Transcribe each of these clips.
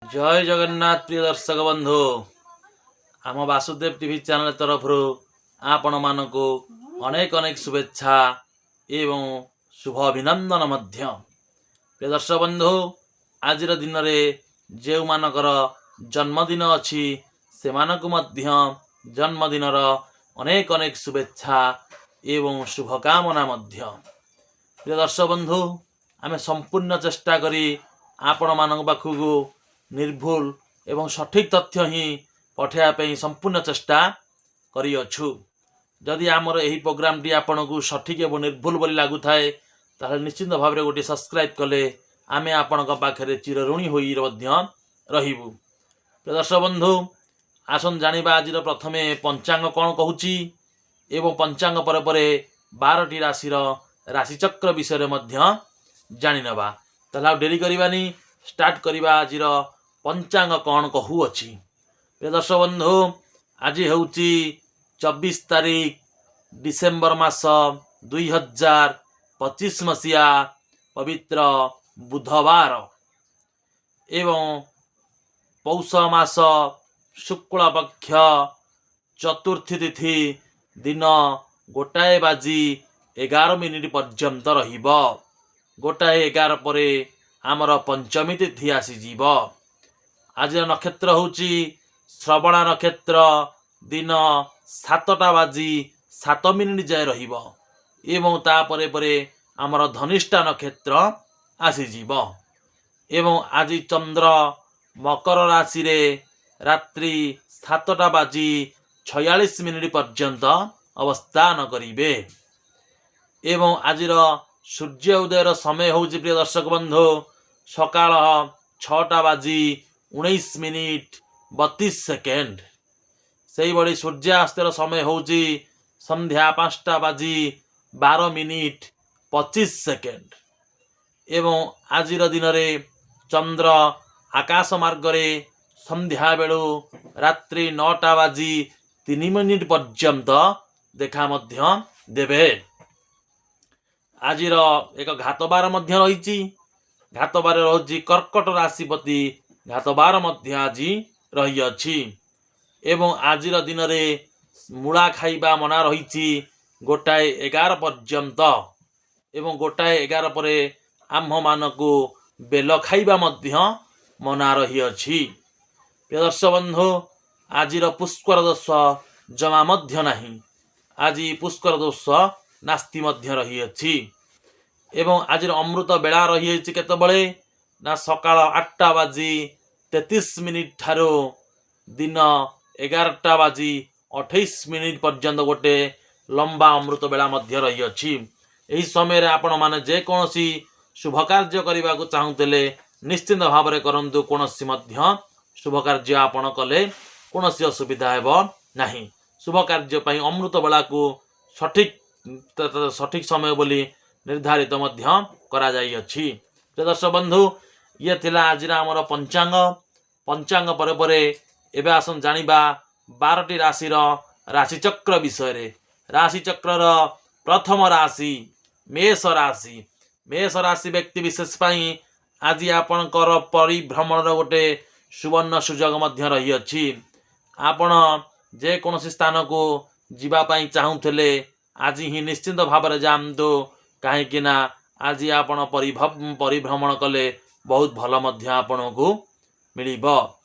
जय जगन्नाथ प्रिय दर्शक बंधु आम वासुदेव टीवी चैनल तरफ आपण मानक अनेक अनेक शुभेच्छा एवं शुभ अभिनंदन मध्य। प्रिय दर्शक बंधु आज दिन में जो मानकर जन्मदिन अच्छी से जन्मदिन अनेक अनेक शुभेच्छा एवं शुभकामना मध्य। प्रिय दर्शक बंधु आम संपूर्ण चेष्टा करी आपण मान पाखक निर्भुल एवं सठिक तथ्य ही पठाइवाई संपूर्ण चेष्टा करिअछु। जदि आमर यही प्रोग्राम टी आपन को सठिक एवं निर्भुल बोली लगु थाए ताहले निश्चित भाव में गोटे सब्सक्राइब कले आमे आपण पाखे चिरऋणी होई रहिबु। दर्शक बंधु आसन जानिबा आज प्रथमे पंचांग कौन कहूची एवं पंचांग पर 12टी राशि राशिचक्र विषय जानी नबा। ताला डेरी करिबानी स्टार्ट करिबा आज पंचांग कौन कहूअछि। दर्शक बंधु आज होउची 24 तारीख डिसेम्बर मास 2025 मसीहा पवित्र बुधवार एवं पौष मास शुक्ल पक्ष चतुर्थी तिथि दिन 1:11 पर्यंत रहिब। 1:11 पर आमर पंचमी तिथि आसीजीव। आज नक्षत्र होउची श्रवणा नक्षत्र दिन 7:07 जाए रहिब एवं तापरे परे आमर धनिष्ठा नक्षत्र आसीजीव। एवं आज चंद्र मकर राशि रे रात्रि 7:46 पर्यंत अवस्थान करिवे। एवं आज सूर्य उदयर समय होउची प्रिय दर्शक बंधु सकाळ 6:19:32। सही बड़ी सूर्यास्तर समय होउची संध्या 5:12:25। एवं आज दिन में चंद्र आकाश मार्ग रे संध्या बेलू रात्रि 9:03 पर्यंत देखा मध्य देवे। आज एक घातबार मध्य रही। घातबार रही कर्कट राशिपति घातबार मध्य आज रही अछि। एवं आज दिन में मूला खाइबा मना रही 1:11 पर्यंत एवं 1:11 पर आम्भ मानक बेल खाइबा मध्य मना रही अछि। दर्शक बंधु आज पुष्कर दोष जमा मध्य नाही। आज पुष्कर दोष नास्ति मध्य रही अछि। एवं आज अमृत बेला रही केतबळे ना सकाळ 8:33 ठारो दिन 11:28 पर्यंत गोटे लंबा अमृत बेला मध्य रही अछि। एही समय रे आपण माने जे कोनोसी शुभ कार्य करबा को चाहुतले निश्चित भाव में करंतु। कोनोसी मध्य शुभ कार्य आपण कले कोनोसी असुविधा हेबो नाही। शुभ कार्य पई अमृत बेला को सठिक समय बोली निर्धारित मध्य करा जाई अछि। दर्शक बंधु ये थिला आज आमर पंचांग। पंचांग पर एबे आसन जानिबा 12टी राशि राशिचक्र विषय रे। राशिचक्र प्रथम राशि मेष राशि। मेष राशि व्यक्ति विशेष पाई आज आपणकर परिभ्रमण गोटे सुवर्ण सुजोग मध्य रही अछि। आपण जे कोनोसी स्थान को जीवा पाई चाहुथले आज ही निश्चित भाव में जामतु कहीं आज आपण परिभ्रमण कले बहुत भल मध्य आपण को मिलिबो।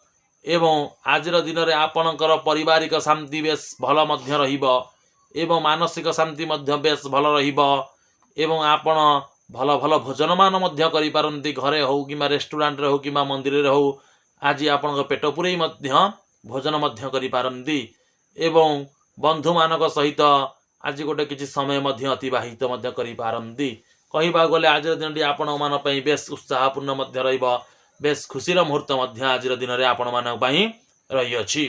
एवं आज दिन में आपणकर पारिवारिक शांति बेस भल मध्य रहिबो एवं मानसिक शांति मध्य बेस भल रहिबो। एवं आपण भल भल भोजन मान मध्य करि पारंती। घरे हो कि रेस्टोरेंट रे हो कि मंदिर रे हो आज आपण पेट पुरई मध्य भोजन मध्य करि पारंती। एवं बंधु मानक सहित आज गोटे किसी समय मध्य अतिबाहित मध्य करि पारंती। कहिबा गले आज दिन टी आपण मान पई बेस उत्साहपूर्ण मध्य रहिबो। बेस खुशीर मुहूर्त मध्य आज दिन में आपण मान पई रही अछि।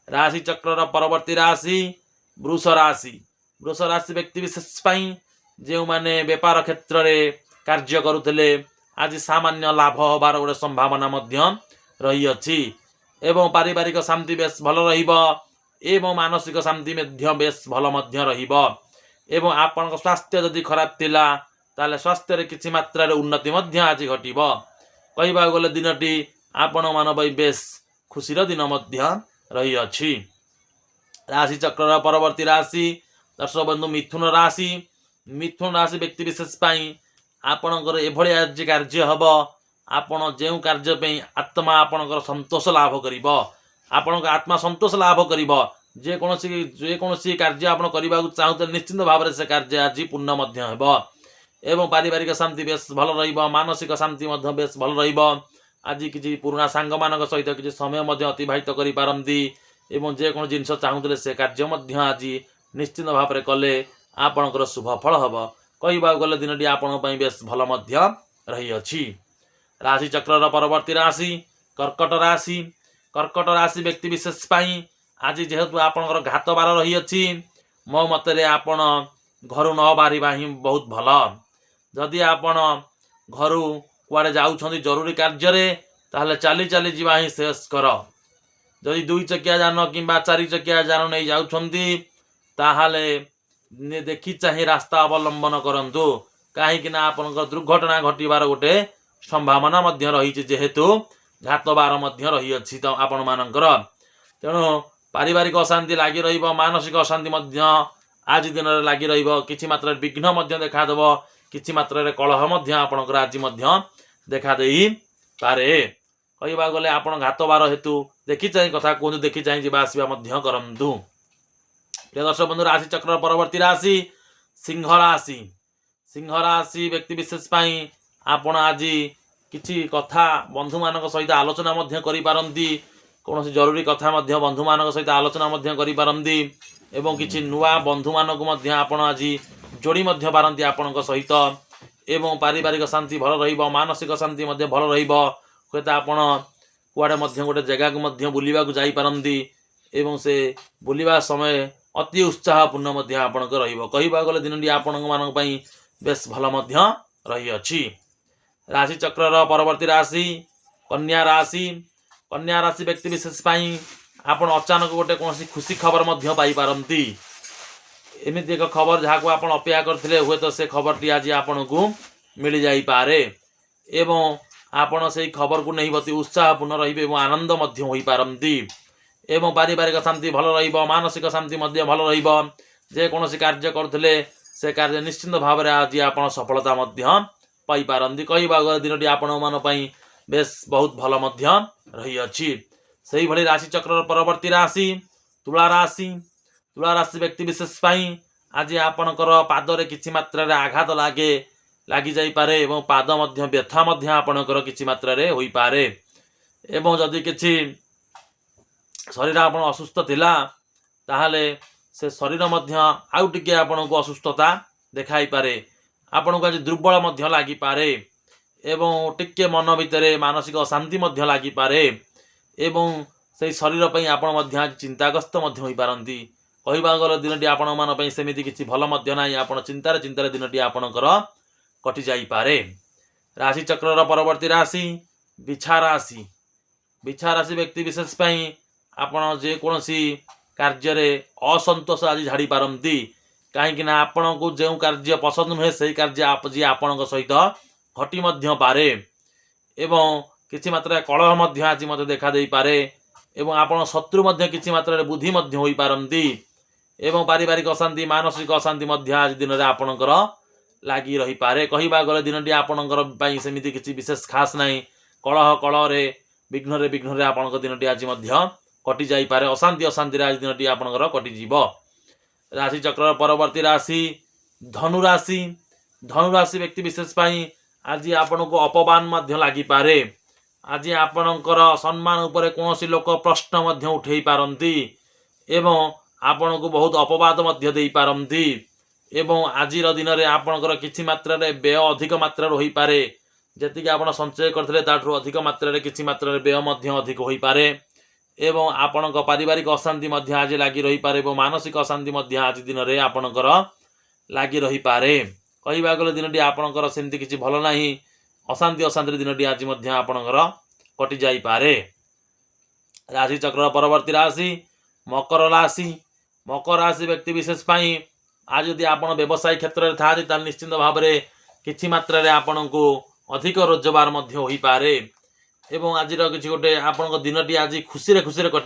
राशि चक्र परवर्ती राशि वृष राशि। वृष राशि व्यक्ति विशेष पई जे माने व्यापार क्षेत्र रे कार्य करुतले आज सामान्य लाभ होबार गोटे संभावना मध्य रही अछि। एवं पारिवारिक शांति बेस भल रहिबो एवं मानसिक शांति मध्य बेस भल मध्य रहिबो। एवं आपन स्वास्थ्य यदि खराब थिला ताले स्वास्थ्य रे किछि मात्रा रे उन्नति मध्य आज घटिबो। कहिबा गले दिनटी आपण मान ପାଇଁ ବେଶ ଖୁସିର ଦିନ ମଧ୍ୟ ରହିଅଛି। राशि चक्र परवर्ती राशि दर्शक बंधु मिथुन राशि। मिथुन राशि व्यक्ति विशेष आपणकर एभली आज कार्य हम आपण जो कार्य पे आत्मा आपणकर संतोष लाभ कर आपण आत्मा संतोष लाभ कर जेकोसी कार्य आप चाहते निश्चिंत भाव से कार्य आज पूर्ण एवं पारिवारिक शांति बेस भल रनसिक शांति बेस भल आज किसी पुराना सांग मान सहित किसी समय अतिवाहित करें एवं जेको जिन चाहूले से कार्य आज निश्चित भाव में कले आपणकर शुभ फल हम कह गले दिन टी आपण बेस भल रही। राशि चक्र परवर्ती राशि कर्कट राशि। कर्कट राशि व्यक्ति विशेष आज जेहेतु आपणकर घात बार रही मो मतरे आपण घर न बाहर ही बहुत भल। जदि आपण घर कुआडे जाउछंदी जरूरी कार्य ताहले चली चली जीवा ही शेष कर। जदि 2 चकिया जान कि 4 चकिया जान नहीं जाउछंदी ताहले देखि चाहे रास्ता अवलंबन करंतु कहीं आपनकर दुर्घटना घटिबार गोटे संभावना रही जेहेतु घात बार रही अछि तो आपण मानकर तेणु पारिवारिक अशांति लगी रहिबो मानसिक अशांति आज दिन में लगी रहिबो किछि मात्रा विघ्न देखादेव किछि मात्रा कलह आपणकर आज देखा देई पारे कह गले आपण घात बार हेतु देखि चाहि कथा कहतु देखि चाहि जीवा आसवा करंतु। प्रिय दर्शक बंधु राशि चक्र परवर्ती राशि सिंह राशि। सिंह राशि व्यक्ति विशेष आपण आज किछि कथा बंधु मान सहित आलोचना करि कौन जरूरी कथा बंधु मान सहित आलोचना करि एवं किछि नुआ बंधु मान आपण आज जोड़ी पारती आपण सहित एवं पारिवारिक शांति भल रहिबो मानसिक शांति भल रहिबो हुए आपण कुआडे गोटे जगह को बुलवा जाई पारती एवं से बुलवा समय अति उत्साहपूर्ण आपणकर रहिबो कहिबा गले दिन टी आपण मान पई बेस भल रही अछि। राशि चक्र परवर्ती राशि कन्या राशि। कन्या राशि व्यक्ति विशेष आपण अचानक गोटे कौन खुशी खबर पाई पारती एमती एक खबर जहाँ को आप अपेक्षा करते हुए तो से खबर टी आज आपन को मिल जाई पारे एवं आपण से खबर को नहीं अति उत्साहपूर्ण रही आनंद हो पारती एवं पारिवारिक शांति भल मानसिक शांति भल रकोसी कार्य करते से कार्य निश्चिंत भाव में आज आप सफलता पाई पारती कह दिन टी आपण मान बेस बहुत भल रही अछि। सही भली राशि चक्र परवर्ती राशि तुला राशि। तुला राशि व्यक्ति विशेष आज आपणकर पादरे किछि मात्रा आघात लगी जाई पारे एवं पाद व्यथा आपणकर किछि मात्रा होई पारे एवं जदि किछि शरीर आपण असुस्थ थिला ताहले से शरीर आउ टिके आपण को असुस्थता देखाई पारे आपण को आज दुर्बल लगी पारे एवं टिके मन भितर मानसिक अशांति लगी पारे एवं से शरीर पर आपण चिंताग्रस्त हो पारती कहवा गल दिन टी आपण मान सेमती किसी भल ना आप चिंतार चिंतार दिन टी आपणकर कटि जाई पारे। राशि चक्र परवर्ती राशि बिछा राशि। बिछा राशि व्यक्ति विशेष आपण जेकोसी कार्य असंतोष आज झाड़ी पारती कहीं आपण को जो कार्य पसंद नुहे से कार्य आज आपण सहित घटी पारे एवं किछि मात्रा कलह आज मत देखा दे पारे एवं आपण शत्रु किछि मात्रा बुद्धि हो पारती एवं पारिवारिक अशांति मानसिक अशांति आज दिन में आपणकर लगी रही पारे कहवा गले दिन टी आपणकर सेमती किसी विशेष खास ना कलह कलह विघ्न विघ्न आपण दिन टी आज कटि जाई पारे अशांति अशांति आज दिन टी आपणकर कटिजीव। राशि चक्र परवर्ती राशि धनुराशि। धनुराशि व्यक्ति विशेष आज आपण को अपमान लगी पारे आज आपणकर सम्मान उपरे कौन लोक प्रश्न उठे पारती एवं आपण को बहुत अपवाद दे पारती एवं आज दिन में आपणकर किछि मात्रा व्यय अधिक मात्रा हो पारे जी आप संचय करते अधिक मात्रा किछि मात्रा व्यय अधिक हो पारे एवं आपण पारिवारिक अशांति आज लगी रही पारे एवं मानसिक अशांति आज दिन में आपणकर लगी रही पारे कहवा गले दिन टी आपणकर सेमती किछि भल नाही अशांति अशांति दिन टी आज आपणकर कटि जाई पारे। राशि चक्र परवर्ती राशि मकर राशि। मकर राशि व्यक्ति विशेष आज यदि आप व्यवसाय क्षेत्र में था निश्चिंत भाव में किछि मात्रा आपण को अधिक रोजगार हो पारे एवं आज किसी गोटे आपण दिन आज खुशी खुशी कट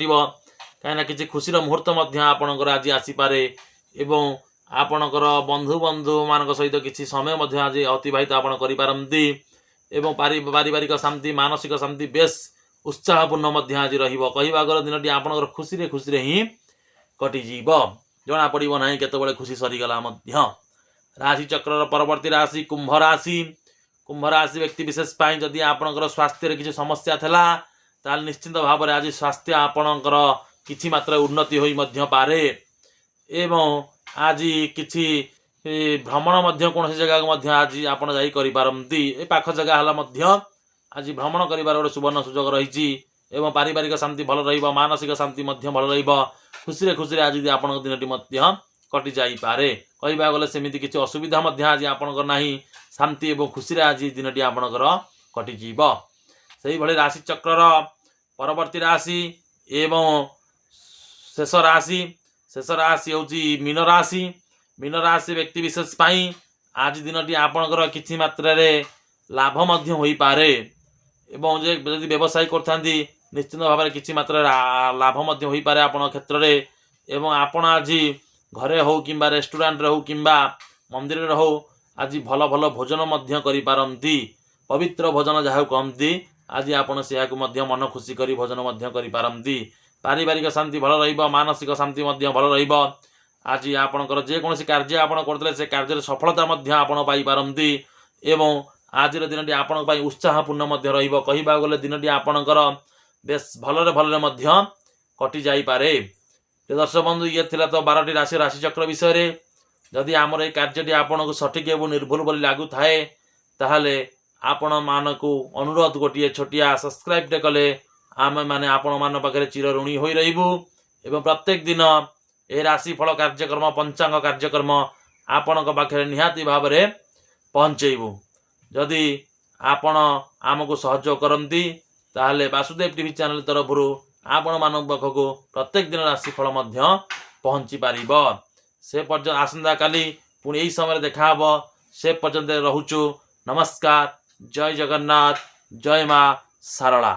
कहीं किसी खुशीर मुहूर्त आपणकर आज आसीपे एवं आपणकर बंधु बंधु मान सहित किसी समय आज अतिवाहित आप एवं पारिवारिक शांति मानसिक शांति बेस उत्साहपूर्ण आज रहा गला दिन आपणकर खुशी खुशी ही कटिज जना पड़ो ना केतबे खुशी सरीगला राशि चक्र परवर्ती राशि कुंभ राशि व्यक्ति विशेष जदि आपणकर स्वास्थ्य किसी समस्या था ताल निश्चित भाव में आज स्वास्थ्य आपणकर किछि मात्र उन्नति होई पारे एवं आज किछि भ्रमण कौन जगह आज आपण जाई करि पारंती ए पाख जगह हला आज भ्रमण करिवार गोटे सुवर्ण सुजोग रही एवं पारिवारिक शांति भल रहिबो मानसिक शांति भल रहिबो खुशी खुशी आज आपण दिनटी कटि जाई पारे कहबा गले सेमिति किछि असुविधा आज आपणकर नाही शांति एवं खुशी आज दिनटी आपणकर कटिजीव सेही भली राशि चक्र परवर्ती राशि एवं शेष राशि हूँ मीन राशि व्यक्ति विशेष आज दिनटी आपणकर किछि मात्रा लाभ हो पारे एवं जदि व्यवसाय करता निश्चित भाव में किछि मात्रा लाभ हो पारे आपण क्षेत्र में एवं आपण आज घरे हो कि रेस्टोरेंट हो कि मंदिर हो आज भल भल भोजन करि पारंती पवित्र भोजन जहाँ कहती आज आपण से मन खुशी कर भोजन करि पारंती पारिवारिक शांति भल रहिबो मानसिक शांति भल रहिबो आज आपणकर जेकोसी कार्य आप करते से कार्य सफलता आपण पाई पारंती एवं आज दिन आपण उत्साहपूर्ण रहिबो कहबा गले दिन आपणकर बेस भलरे भलरे कटि जाई पारे। दर्शक बंधु ये थिला तो 12टी राशि चक्र विषय जदि आमर ये कार्यटी आपन को सठिक एवं निर्भुल बोली लागू थाए ताहले आपण मानकु अनुरोध गोटे छोटिया सब्सक्राइब टे कले आम मैंने आपण मान पाखे चिर ऋणी हो रही एवं प्रत्येक दिन ए राशिफल कार्यक्रम पंचांग कार्यक्रम आपण पाखे निहाती भाव में पहुँचेबू जदि आपण आमको सहयोग करती ताहले वासुदेव टीवी चैनल तरफ आपण मान पाखक प्रत्येक दिन राशिफल पहुँची पार से पर्यंत आसंता काली पुणी यही समय देखा से पर्यंत रोचु नमस्कार जय जगन्नाथ जय माँ सारला।